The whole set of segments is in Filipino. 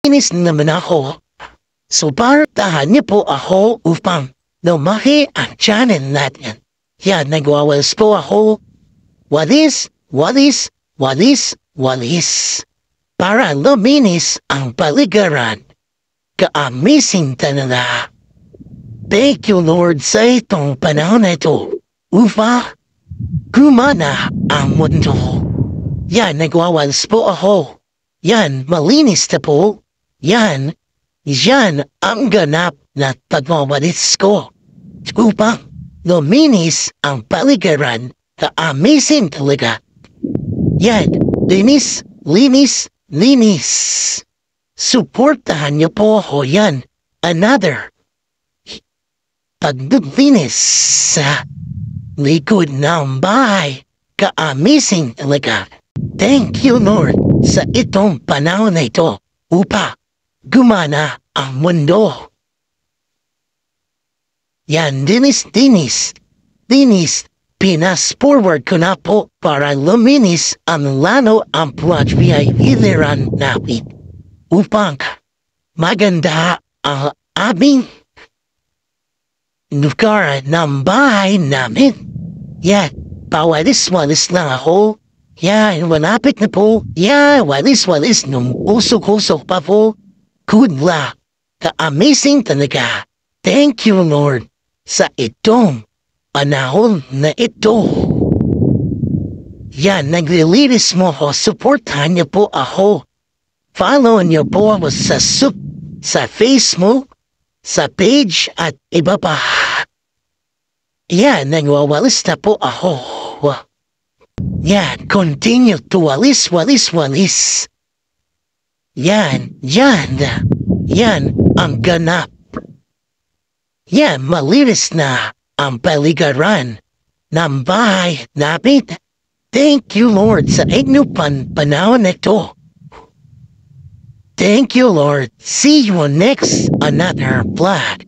Inis naman ako. Suportahan niyo po ako upang lumaki ang channel natin. Yan, nagwawalis po ako. Walis, walis, walis, walis. Para luminis ang paligiran. Ka-amazing talaga. Thank you Lord sa itong panahon na ito. Upa, gumana ang mundo. Yan, nagwawalis po ako. Yan, malinis na po. Yan ang ganap na pagwawalis ko. Upang luminis ang paligiran. Ka-amazing talaga. Yan, linis, linis, linis. Suportahan niyo po ako yan. Another paglinis sa likod ng bahay. Ka-amazing talaga. Thank you Lord sa itong panahon na ito upang gumana ang mundo. Yan, dinis, dinis, dinis. Pinas-forward ko na po para luminis ang lalo ang project iliran namin upang maganda ang aming lugar ng bahay namin. Yan, pawalis-walis lang ako. Yan, malapit na po. Yan, walis-walis nung usok-usok pa po. Good luck. Ka-amazing talaga. Thank you Lord sa itong panahon na ito. Yan, naglilinis mo ako. Supportahan niyo po ako. Follow niyo po ako sa Facebook, sa page at iba pa. Yan, nagwawalis na po ako. Yan, continue to walis, walis, walis. Yan ang ganap. Yan, malinis na ang paligiran ng bahay namin. Thank you Lord sa inyong panahon na ito. Thank you Lord. See you on next another vlog.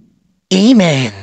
Amen.